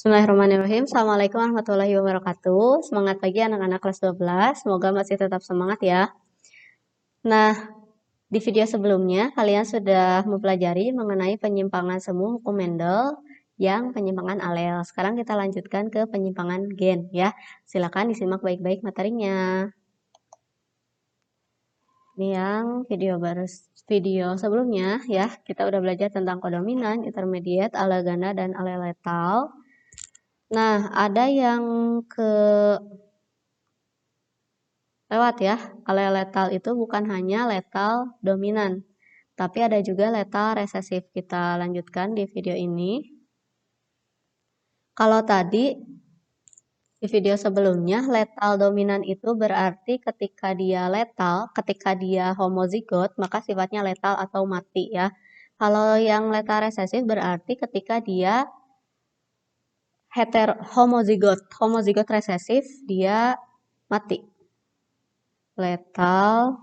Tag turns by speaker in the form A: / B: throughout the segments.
A: Bismillahirrahmanirrahim. Assalamualaikum warahmatullahi wabarakatuh. Semangat pagi anak-anak kelas 12. Semoga masih tetap semangat ya. Nah, di video sebelumnya kalian sudah mempelajari mengenai penyimpangan semu hukum Mendel yang penyimpangan alel. Sekarang kita lanjutkan ke penyimpangan gen ya. Silakan disimak baik-baik materinya. Ini yang video sebelumnya ya. Kita udah belajar tentang kodominan, intermediate, alel ganda, dan alel letal. Nah, ada yang lewat ya. Alel letal itu bukan hanya letal dominan, tapi ada juga letal resesif. Kita lanjutkan di video ini. Kalau tadi di video sebelumnya, letal dominan itu berarti ketika dia letal, ketika dia homozigot, maka sifatnya letal atau mati ya. Kalau yang letal resesif berarti ketika dia homozigot resesif, dia mati. Letal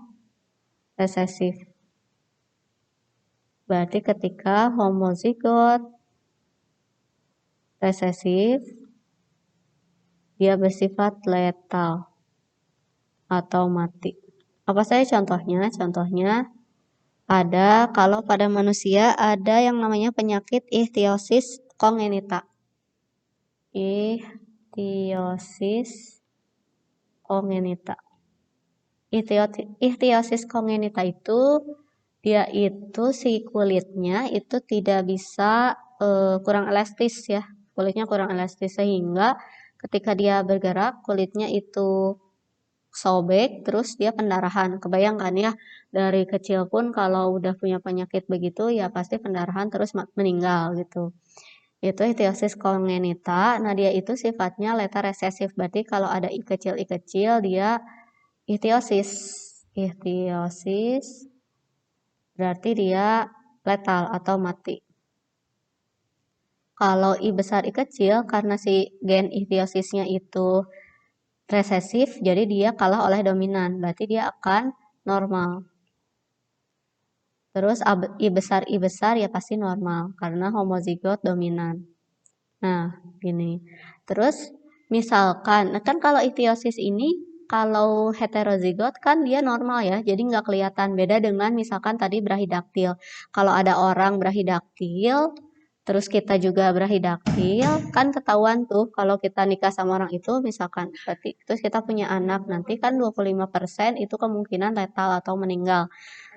A: resesif. Berarti ketika homozigot resesif, dia bersifat letal atau mati. Apa saja contohnya? Contohnya ada kalau pada manusia ada yang namanya penyakit ichthyosis congenita. Ichthyosis congenita. Ichthyosis congenita itu dia itu si kulitnya itu tidak bisa kurang elastis ya. Kulitnya kurang elastis sehingga ketika dia bergerak kulitnya itu sobek terus dia pendarahan. Kebayangkan ya dari kecil pun kalau udah punya penyakit begitu ya pasti pendarahan terus meninggal gitu. Itu ichthyosis congenita. Nah, dia itu sifatnya letal resesif. Berarti kalau ada i kecil dia ichthyosis. Ichthyosis berarti dia letal atau mati. Kalau I besar I kecil, karena si gen ichthyosis-nya itu resesif, jadi dia kalah oleh dominan. Berarti dia akan normal. Terus I besar ya pasti normal, karena homozigot dominan. Nah, gini. Terus, misalkan, kan kalau ichthyosis ini, kalau heterozigot kan dia normal ya, jadi nggak kelihatan. Beda dengan misalkan tadi brahidaktil. Kalau ada orang brahidaktil, terus kita juga brahidaktil, kan ketahuan tuh kalau kita nikah sama orang itu, misalkan, berarti terus kita punya anak, nanti kan 25% itu kemungkinan letal atau meninggal,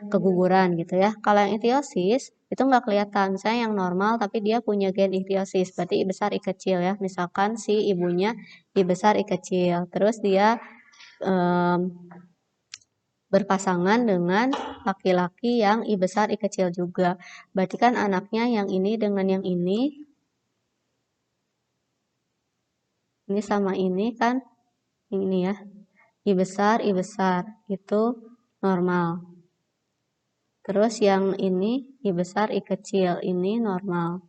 A: keguguran gitu ya. Kalau yang ichthyosis, itu nggak kelihatan. Misalnya yang normal, tapi dia punya gen ichthyosis, berarti I besar I kecil ya. Misalkan si ibunya I besar I kecil, terus dia berpasangan dengan laki-laki yang I besar I kecil juga. Berarti kan anaknya yang ini dengan yang ini sama ini kan ini ya. I besar itu normal. Terus yang ini I besar I kecil ini normal.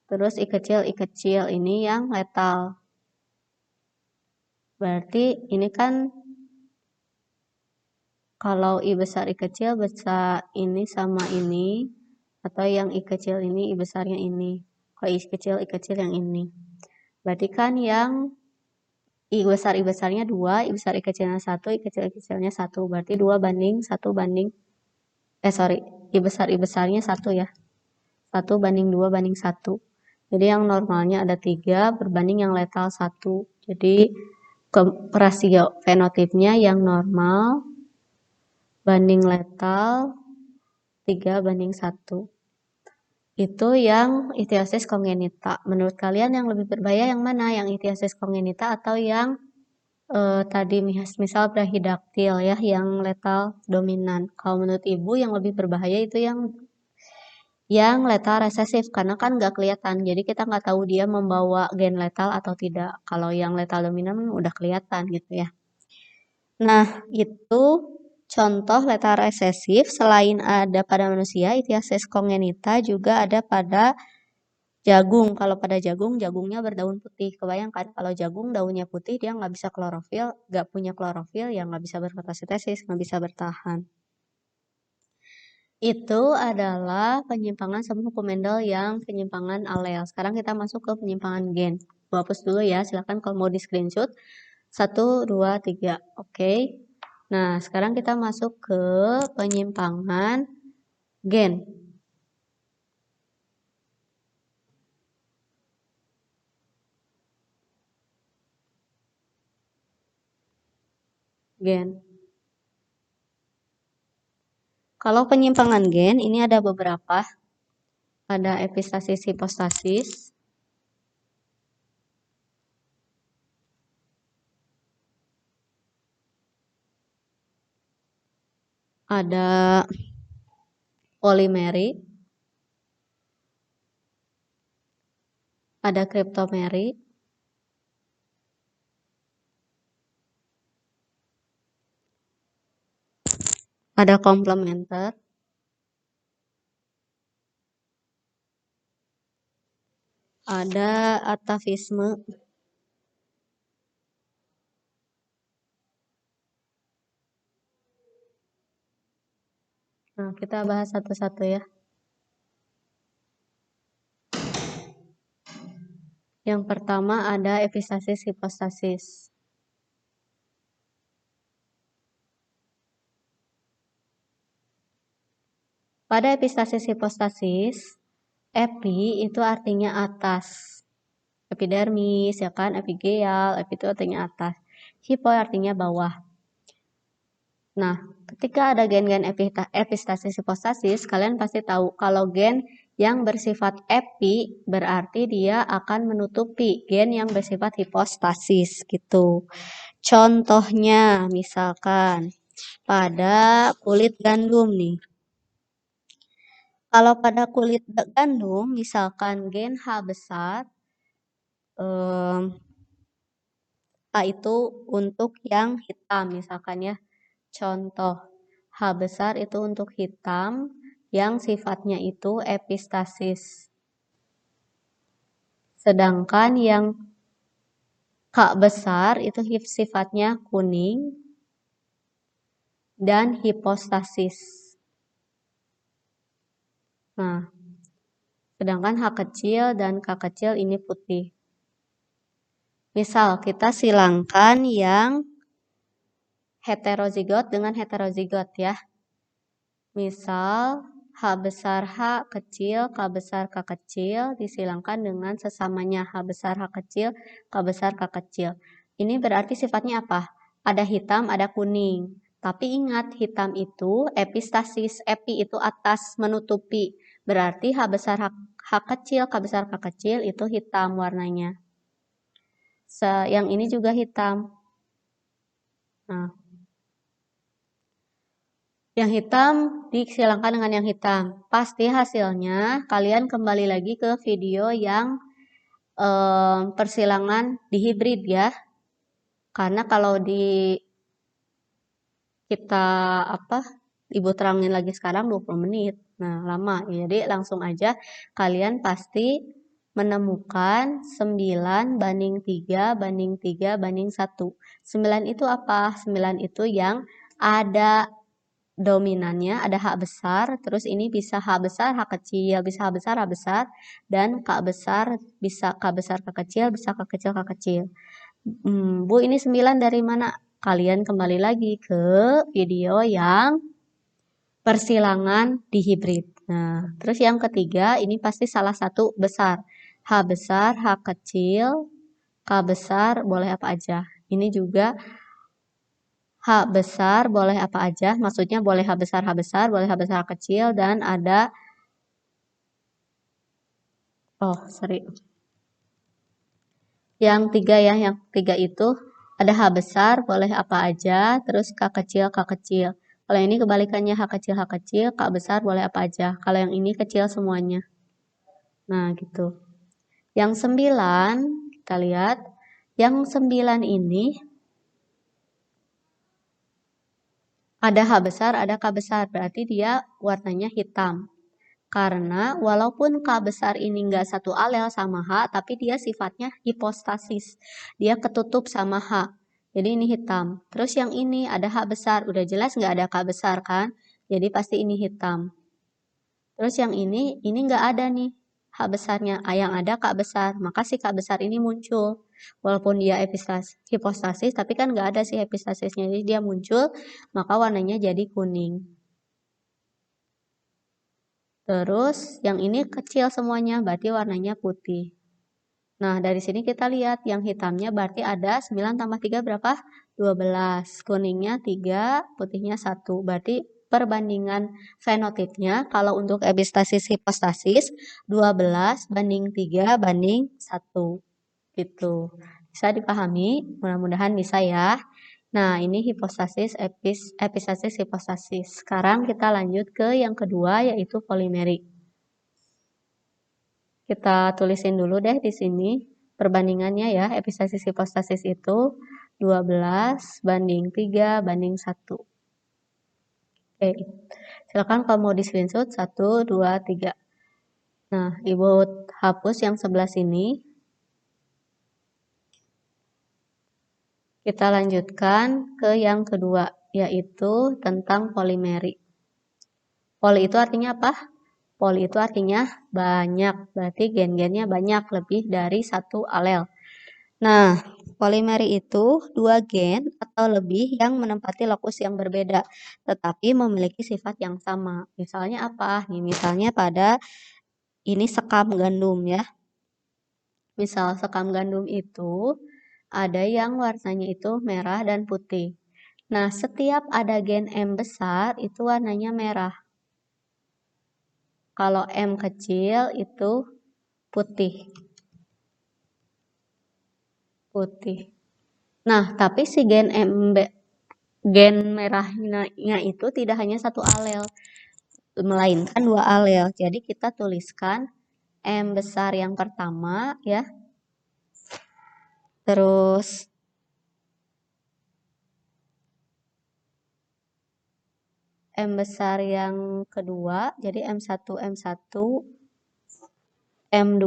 A: Terus I kecil ini yang letal. Berarti ini kan kalau I besar I kecil bisa ini sama ini, atau yang I kecil ini I besarnya ini. Kalau I kecil yang ini. Berarti kan yang I besarnya 2, I besar I kecilnya 1, I kecilnya 1. Berarti 2 banding 1 banding, I besarnya 1 ya. 1 banding 2 banding 1. Jadi yang normalnya ada 3 berbanding yang letal 1. Jadi rasio fenotipnya yang normal banding letal 3 banding 1. Itu yang ichthyosis congenita. Menurut kalian yang lebih berbahaya yang mana? Yang ichthyosis congenita atau yang tadi misal brahidaktil ya, yang letal dominan. Kalau menurut ibu yang lebih berbahaya itu yang letal resesif, karena kan nggak kelihatan. Jadi kita nggak tahu dia membawa gen letal atau tidak. Kalau yang letal dominan udah kelihatan gitu ya. Nah, itu contoh letal resesif. Selain ada pada manusia, ichthyosis congenita juga ada pada jagung. Kalau pada jagung, jagungnya berdaun putih. Kebayangkan kalau jagung daunnya putih, dia nggak bisa klorofil, nggak punya klorofil, ya nggak bisa berfotosintesis, nggak bisa bertahan. Itu adalah penyimpangan sum hukum Mendel yang penyimpangan alel. Sekarang kita masuk ke penyimpangan gen. Gua hapus dulu ya, silakan kalau mau di screenshot. 1, 2, 3. Oke. Nah, sekarang kita masuk ke penyimpangan gen. Gen. Kalau penyimpangan gen, ini ada beberapa. Ada epistasis hipostasis. Ada polimeri. Ada kriptomeri. Ada komplementer. Ada atavisme. Nah, kita bahas satu-satu ya. Yang pertama ada epistasis hipostasis. Pada epistasis hipostasis, epi itu artinya atas. Epidermis, ya kan? Epigeal, epi itu artinya atas. Hipo artinya bawah. Nah, ketika ada gen-gen epistasis hipostasis, kalian pasti tahu kalau gen yang bersifat epi berarti dia akan menutupi gen yang bersifat hipostasis gitu. Contohnya misalkan pada kulit gandum nih. Kalau pada kulit gandum misalkan gen H besar, H itu untuk yang hitam misalkan ya. Contoh, H besar itu untuk hitam yang sifatnya itu epistasis. Sedangkan yang K besar itu sifatnya kuning dan hipostasis. Nah, sedangkan H kecil dan K kecil ini putih. Misal kita silangkan yang heterozigot dengan heterozigot ya. Misal H besar H kecil, K besar K kecil disilangkan dengan sesamanya H besar H kecil, K besar K kecil. Ini berarti sifatnya apa? Ada hitam, ada kuning. Tapi ingat, hitam itu epistasis, epi itu atas, menutupi. Berarti H besar H kecil, K besar K kecil itu hitam warnanya. Yang ini juga hitam. Nah, yang hitam disilangkan dengan yang hitam. Pasti hasilnya kalian kembali lagi ke video yang persilangan dihibrid ya. Karena kalau kita ibu terangin lagi sekarang 20 menit. Nah, lama. Jadi langsung aja kalian pasti menemukan 9 banding 3 banding 3 banding 1. 9 itu apa? 9 itu yang ada dominannya, ada H besar, terus ini bisa H besar, H kecil, bisa H besar, H besar, dan K besar, bisa K besar, K kecil, bisa K kecil, K kecil. Bu, ini 9 dari mana? Kalian kembali lagi ke video yang persilangan dihibrid. Nah, terus yang ketiga, ini pasti salah satu besar. H besar, H kecil, K besar, boleh apa aja. Ini juga H besar boleh apa aja, maksudnya boleh H besar, boleh H besar kecil, dan ada, yang tiga ya, yang tiga itu ada H besar, boleh apa aja, terus K kecil, K kecil. Kalau ini kebalikannya H kecil, K besar, boleh apa aja. Kalau yang ini kecil semuanya. Nah, gitu. Yang 9, kita lihat, yang 9 ini ada H besar, ada K besar, berarti dia warnanya hitam. Karena walaupun K besar ini nggak satu alel sama H, tapi dia sifatnya hipostasis. Dia ketutup sama H. Jadi ini hitam. Terus yang ini ada H besar. Udah jelas nggak ada K besar kan? Jadi pasti ini hitam. Terus yang ini nggak ada nih H besarnya. Yang ada K besar. Maka si K besar ini muncul. Walaupun dia hipostasis, tapi kan nggak ada si epistasisnya. Jadi dia muncul, maka warnanya jadi kuning. Terus yang ini kecil semuanya, berarti warnanya putih. Nah, dari sini kita lihat yang hitamnya berarti ada 9 tambah 3 berapa? 12. Kuningnya 3, putihnya 1. Berarti perbandingan fenotipnya kalau untuk epistasis hipostasis 12 banding 3 banding 1. Gitu. Bisa dipahami? Mudah-mudahan bisa ya. Nah, ini hipostasis, epistasis, hipostasis. Sekarang kita lanjut ke yang kedua yaitu polimerik. Kita tulisin dulu deh di sini perbandingannya ya. Epistasis hipostasis itu 12 banding 3 banding 1. Oke. Silakan kalau mau di screenshot 1, 2, 3. Nah, Ibu hapus yang sebelah sini. Kita lanjutkan ke yang kedua, yaitu tentang polimerik. Poli itu artinya apa? Poli itu artinya banyak, berarti gen-gennya banyak, lebih dari satu alel. Nah, polimeri itu dua gen atau lebih yang menempati lokus yang berbeda, tetapi memiliki sifat yang sama. Misalnya apa? Nih, misalnya pada ini sekam gandum ya. Misal sekam gandum itu ada yang warnanya itu merah dan putih. Nah, setiap ada gen M besar itu warnanya merah. Kalau M kecil itu putih. Putih. Nah, tapi si gen merahnya itu tidak hanya satu alel, melainkan dua alel. Jadi kita tuliskan M besar yang pertama ya. Terus M besar yang kedua, jadi M1, M1, M2,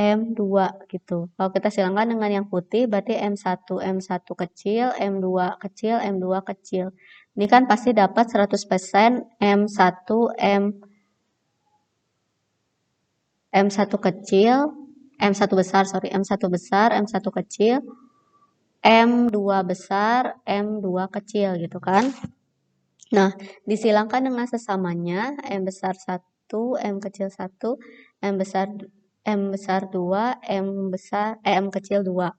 A: M2 gitu. Kalau kita silangkan dengan yang putih, berarti M1, M1 kecil, M2 kecil, M2 kecil. Ini kan pasti dapat 100% M1, M1 kecil, M1 besar, sorry, M1 besar, M1 kecil, M2 besar, M2 kecil gitu kan. Nah, disilangkan dengan sesamanya M besar 1, M kecil 1, M besar 2, M kecil 2.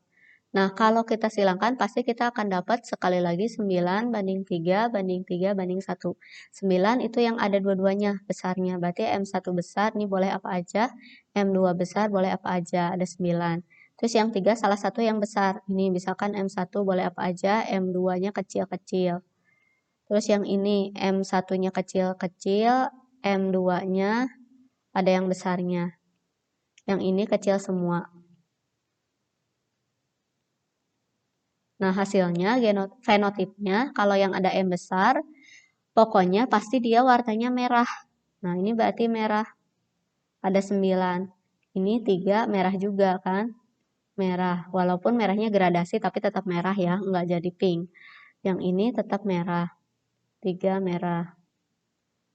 A: Nah, kalau kita silangkan pasti kita akan dapat sekali lagi 9 banding 3 banding 3 banding 1. 9 itu yang ada dua-duanya besarnya. Berarti M1 besar ini boleh apa aja, M2 besar boleh apa aja, ada 9. Terus yang 3 salah satu yang besar. Ini misalkan M1 boleh apa aja, M2-nya kecil-kecil. Terus yang ini M1-nya kecil-kecil, M2-nya ada yang besarnya. Yang ini kecil semua. Nah, hasilnya fenotipnya kalau yang ada M besar, pokoknya pasti dia warnanya merah. Nah, ini berarti merah. Ada 9. Ini 3 merah juga kan? Merah. Walaupun merahnya gradasi tapi tetap merah ya, nggak jadi pink. Yang ini tetap merah. 3 merah.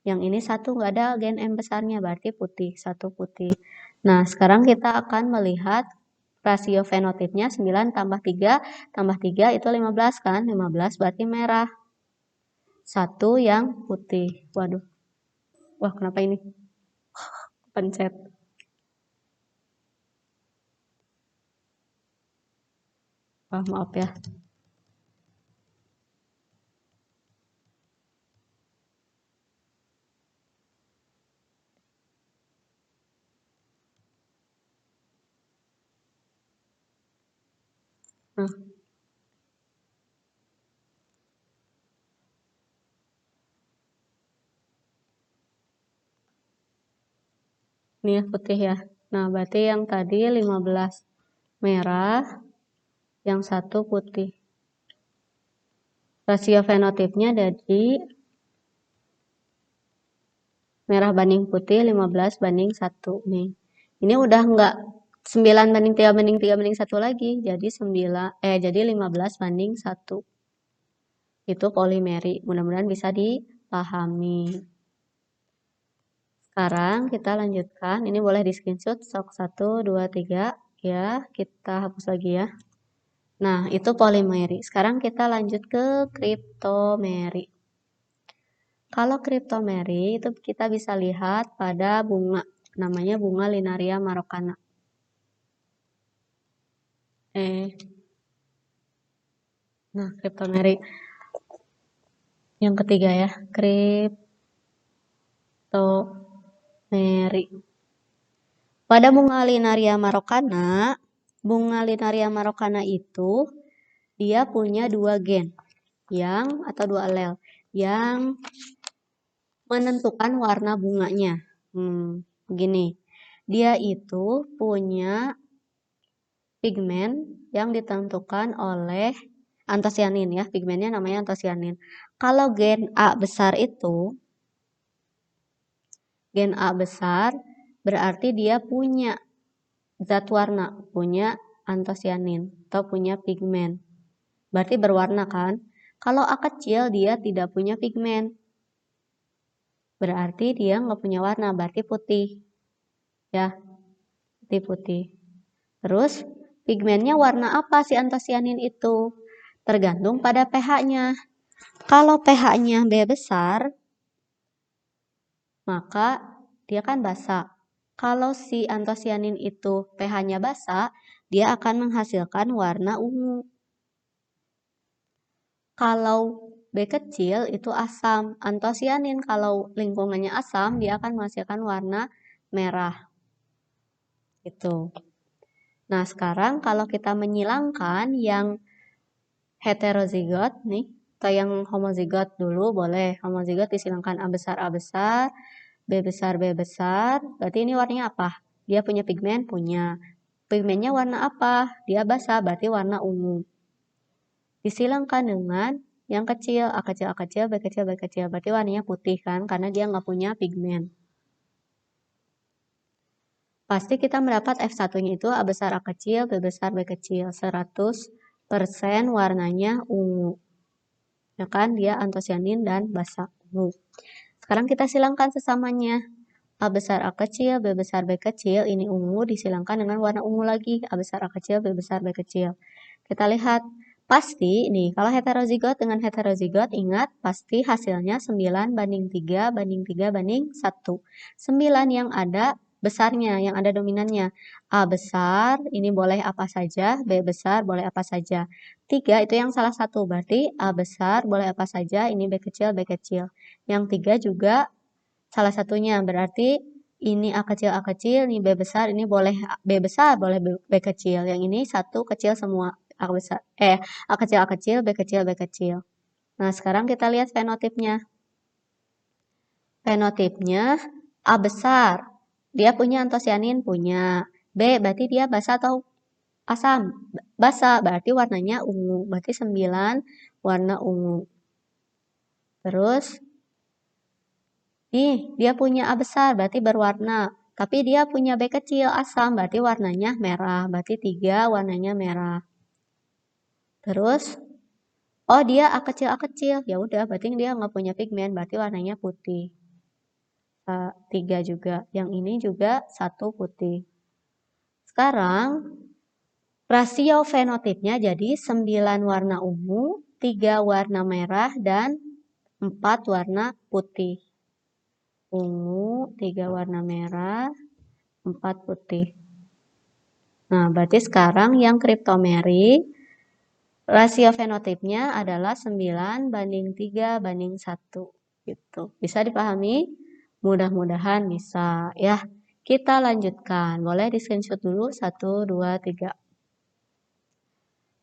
A: Yang ini 1 nggak ada gen M besarnya, berarti putih. 1 putih. Nah, sekarang kita akan melihat rasio fenotipnya 9 tambah 3 tambah 3 itu 15 kan? 15 berarti merah. 1 yang putih. Waduh. Wah, kenapa ini? Pencet. Wah, maaf ya. Nah. Ini ya putih ya. Nah, berarti yang tadi 15 merah, yang 1 putih. Rasio fenotipnya jadi merah banding putih 15 banding 1 nih. Ini udah enggak 9 banding 3 banding 3 banding 1 lagi. Jadi 15 banding 1. Itu polimeri. Mudah-mudahan bisa dipahami. Sekarang kita lanjutkan. Ini boleh di screenshot. Sok 1, 2, 3. Ya, kita hapus lagi ya. Nah, itu polimeri. Sekarang kita lanjut ke kriptomeri. Kalau kriptomeri itu kita bisa lihat pada bunga. Namanya bunga Linaria marokana. Nah, kriptomeri. Yang ketiga ya, kriptomeri. Pada bunga Linaria marokana itu dia punya dua gen atau dua alel yang menentukan warna bunganya. Begini, dia itu punya pigmen yang ditentukan oleh antosianin ya, pigmennya namanya antosianin. Kalau gen A besar itu, gen A besar berarti dia punya zat warna, punya antosianin atau punya pigmen. Berarti berwarna kan? Kalau A kecil dia tidak punya pigmen. Berarti dia nggak punya warna, berarti putih. Ya, putih. Terus pigmennya warna apa si antosianin itu? Tergantung pada pH-nya. Kalau pH-nya B besar, maka dia kan basa. Kalau si antosianin itu pH-nya basa, dia akan menghasilkan warna ungu. Kalau B kecil itu asam. Antosianin kalau lingkungannya asam, dia akan menghasilkan warna merah. Itu. Nah, sekarang kalau kita menyilangkan yang heterozigot nih, atau yang homozigot dulu boleh. Homozigot disilangkan A besar, B besar, berarti ini warnanya apa? Dia punya pigmen? Punya. Pigmennya warna apa? Dia basa, berarti warna ungu. Disilangkan dengan yang kecil, A kecil, B kecil, berarti warnanya putih kan? Karena dia nggak punya pigmen. Pasti kita mendapat F1-nya itu A besar, A kecil, B besar, B kecil. 100% warnanya ungu. Ya kan? Dia antosianin dan basa ungu. Sekarang kita silangkan sesamanya. A besar, A kecil, B besar, B kecil. Ini ungu disilangkan dengan warna ungu lagi. A besar, A kecil, B besar, B kecil. Kita lihat. Pasti nih, kalau heterozigot dengan heterozigot, ingat pasti hasilnya 9:3:3:1. 9 yang ada besarnya, yang ada dominannya. A besar, ini boleh apa saja, B besar boleh apa saja. 3 itu yang salah satu, berarti A besar boleh apa saja, ini B kecil, B kecil. Yang 3 juga salah satunya, berarti ini A kecil, ini B besar, ini boleh B besar, boleh B kecil. Yang ini satu kecil semua. A kecil, B kecil. Nah, sekarang kita lihat fenotipnya. Fenotipnya A besar. Dia punya antosianin, punya. B berarti dia basa atau asam? Basa, berarti warnanya ungu. Berarti 9 warna ungu. Terus, dia punya A besar, berarti berwarna. Tapi dia punya B kecil, asam, berarti warnanya merah. Berarti 3 warnanya merah. Terus, dia A kecil. Ya udah, berarti dia nggak punya pigmen, berarti warnanya putih. 3 juga. Yang ini juga 1 putih. Sekarang, rasio fenotipnya jadi 9 warna ungu, 3 warna merah, dan 4 warna putih. Ungu, 3 warna merah, 4 putih. Nah, berarti sekarang yang kriptomeri, rasio fenotipnya adalah 9:3:1. Gitu. Bisa dipahami? Mudah-mudahan bisa ya. Kita lanjutkan. Boleh di screenshot dulu 1, 2, 3.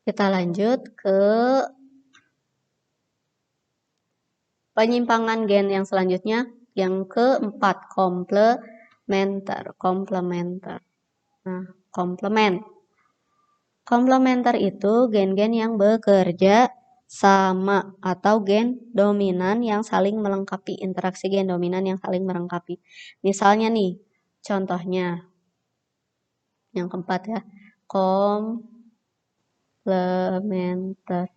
A: Kita lanjut ke penyimpangan gen yang selanjutnya. Yang keempat, komplementer. Nah, komplement. Komplementer itu gen-gen yang bekerja sama atau gen dominan yang saling melengkapi, interaksi gen dominan yang saling melengkapi. Misalnya nih, contohnya yang keempat ya, komplementer.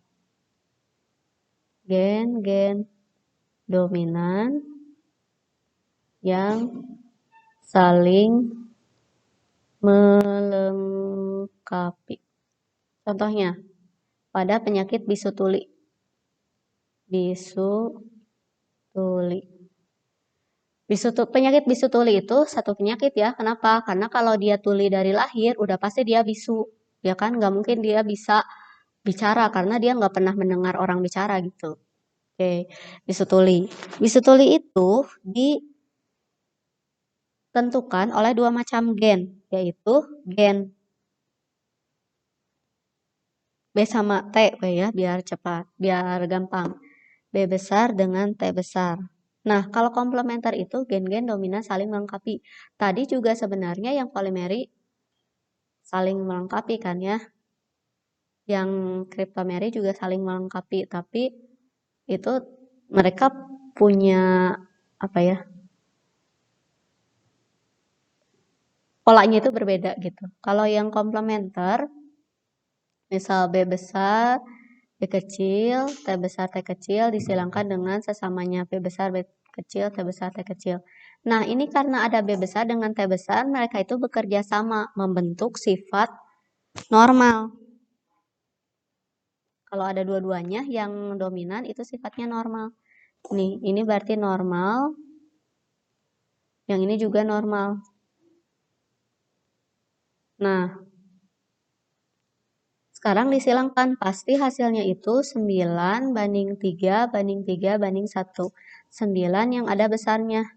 A: Gen-gen dominan yang saling melengkapi. Contohnya, pada penyakit bisu tuli. Penyakit bisu tuli itu satu penyakit ya. Kenapa? Karena kalau dia tuli dari lahir, udah pasti dia bisu. Ya kan? Nggak mungkin dia bisa bicara karena dia nggak pernah mendengar orang bicara gitu. Oke, bisu tuli. Bisu tuli itu ditentukan oleh dua macam gen, yaitu gen B sama T ya, biar cepat, biar gampang. B besar dengan T besar. Nah, kalau komplementer itu gen-gen dominan saling melengkapi. Tadi juga sebenarnya yang polimeri saling melengkapi kan ya. Yang kriptomeri juga saling melengkapi, tapi itu mereka punya apa ya? Polanya itu berbeda gitu. Kalau yang komplementer, misal B besar, B kecil, T besar, T kecil disilangkan dengan sesamanya B besar, B kecil, T besar, T kecil. Nah, ini karena ada B besar dengan T besar, mereka itu bekerja sama membentuk sifat normal. Kalau ada dua-duanya, yang dominan itu sifatnya normal. Nih, ini berarti normal. Yang ini juga normal. Nah, sekarang disilangkan, pasti hasilnya itu 9 banding 3 banding 3 banding 1. 9 yang ada besarnya.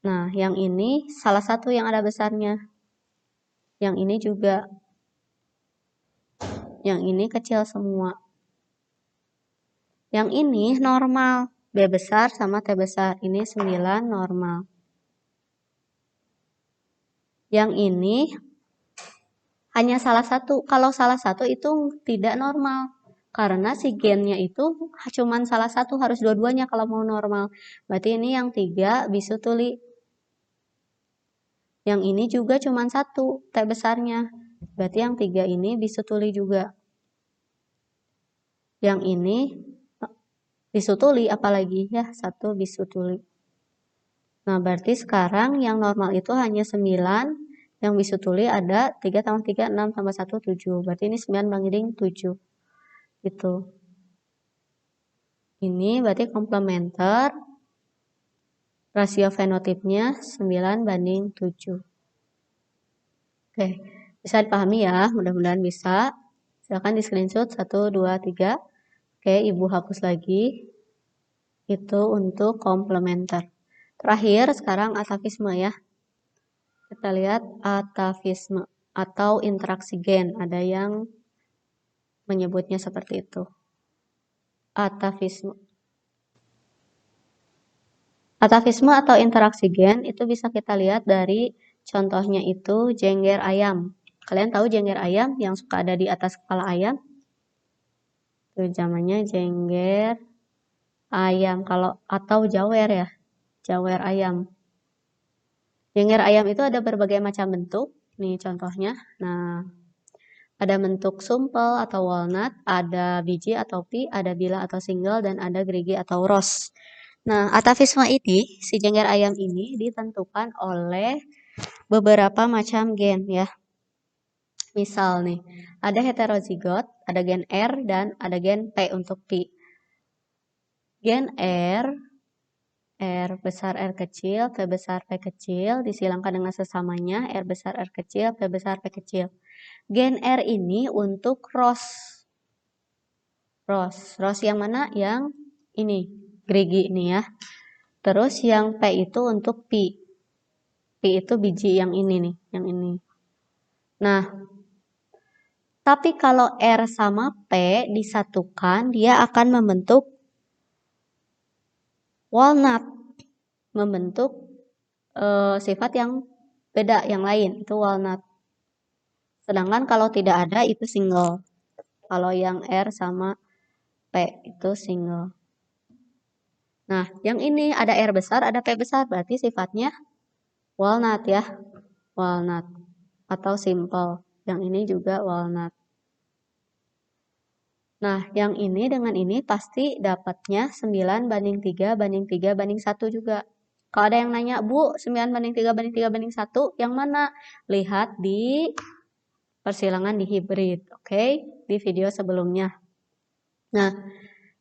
A: Nah, yang ini salah satu yang ada besarnya. Yang ini juga. Yang ini kecil semua. Yang ini normal. B besar sama T besar. Ini 9 normal. Yang ini hanya salah satu. Kalau salah satu itu tidak normal. Karena si gennya itu cuma salah satu. Harus dua-duanya kalau mau normal. Berarti ini yang 3 bisu tuli. Yang ini juga cuma satu T besarnya. Berarti yang 3 ini bisu tuli juga. Yang ini bisu tuli apalagi ya, 1 bisu tuli. Nah, berarti sekarang yang normal itu hanya 9, yang bisu tuli ada 3 tambah 3, 6 tambah 1, 7. Berarti ini 9 banding 7. Gitu. Ini berarti komplementer, rasio fenotipnya 9 banding 7. Oke, bisa dipahami ya, mudah-mudahan bisa. Silakan di screenshot 1, 2, 3. Oke, Ibu hapus lagi. Itu untuk komplementer. Terakhir, sekarang atavisme ya. Kita lihat atavisme atau interaksi gen. Ada yang menyebutnya seperti itu. Atavisme. Atavisme atau interaksi gen itu bisa kita lihat dari contohnya itu jengger ayam. Kalian tahu jengger ayam yang suka ada di atas kepala ayam? Itu namanya jengger ayam. Kalau atau jawer ya. Jawer ayam. Jengger ayam itu ada berbagai macam bentuk. Nih contohnya. Nah, ada bentuk sumpel atau walnut, ada biji atau pi, ada bila atau single, dan ada gerigi atau ros. Nah, atavisme ini, si jengger ayam ini ditentukan oleh beberapa macam gen ya. Misal nih, ada heterozigot, ada gen R, dan ada gen P untuk pi. Gen R besar R kecil, P besar P kecil, disilangkan dengan sesamanya, R besar R kecil, P besar P kecil. Gen R ini untuk ros. Ros yang mana? Yang ini, gerigi ini ya. Terus yang P itu untuk pi. Pi itu biji yang ini nih, yang ini. Nah, tapi kalau R sama P disatukan, dia akan membentuk walnut. Membentuk sifat yang beda, yang lain. Itu walnut. Sedangkan kalau tidak ada, itu single. Kalau yang R sama P itu single. Nah, yang ini ada R besar, ada P besar. Berarti sifatnya walnut ya. Walnut. Atau simple. Yang ini juga walnut. Nah, yang ini dengan ini pasti dapatnya 9 banding 3 banding 3 banding 1 juga. Kalau ada yang nanya, Bu, 9:3:3:1 yang mana? Lihat di persilangan di hibrid, oke? Di video sebelumnya. Nah,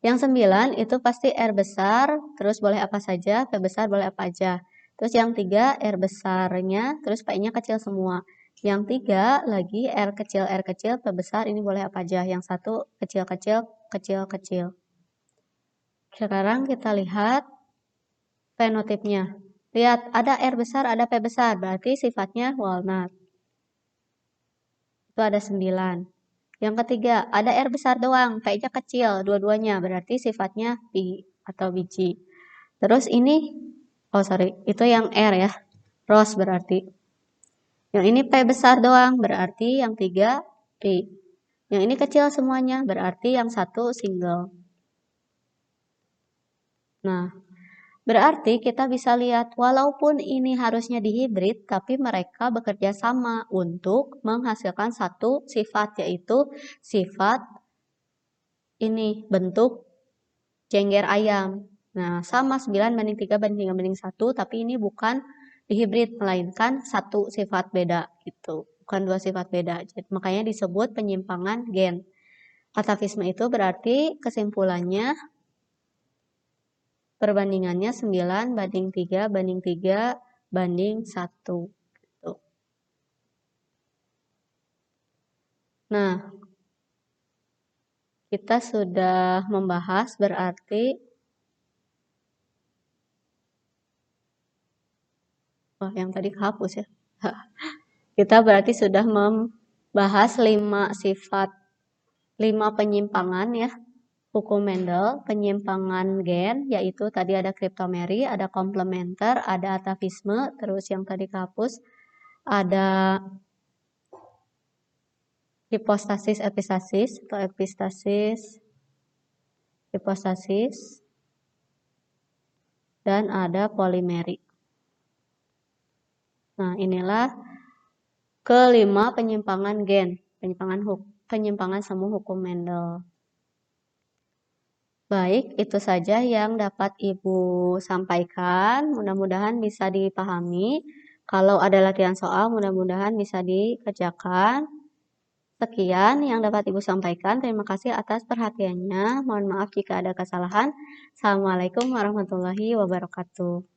A: yang 9 itu pasti R besar, terus boleh apa saja, P besar boleh apa aja. Terus yang 3 R besarnya, terus P-nya kecil semua. Yang 3 lagi R kecil, P besar ini boleh apa aja. Yang 1 kecil. Sekarang kita lihat fenotipnya. Lihat, ada R besar, ada P besar, berarti sifatnya walnut. Itu ada 9. Yang ketiga, ada R besar doang, P-nya kecil, dua-duanya, berarti sifatnya biji. Terus ini, itu yang R ya, rose berarti. Yang ini P besar doang, berarti yang 3 P. Yang ini kecil semuanya, berarti yang 1 single. Nah, berarti kita bisa lihat walaupun ini harusnya dihibrid, tapi mereka bekerja sama untuk menghasilkan satu sifat, yaitu sifat ini bentuk jengger ayam. Nah, sama 9:3:3:1, tapi ini bukan dihibrid, melainkan satu sifat beda gitu. Bukan dua sifat beda. Jadi, makanya disebut penyimpangan gen. Atavisme itu berarti kesimpulannya perbandingannya 9:3:3:1. Gitu. Nah, kita sudah membahas berarti yang tadi kehapus ya. Kita berarti sudah membahas 5 penyimpangan ya. Hukum Mendel, penyimpangan gen, yaitu tadi ada kriptomeri, ada komplementer, ada atavisme, terus yang tadi kehapus ada hipostasis epistasis atau epistasis hipostasis, dan ada polimeri. Nah, inilah kelima penyimpangan gen, penyimpangan semu hukum Mendel. Baik, itu saja yang dapat Ibu sampaikan. Mudah-mudahan bisa dipahami. Kalau ada latihan soal, mudah-mudahan bisa dikerjakan. Sekian yang dapat Ibu sampaikan. Terima kasih atas perhatiannya. Mohon maaf jika ada kesalahan. Assalamualaikum warahmatullahi wabarakatuh.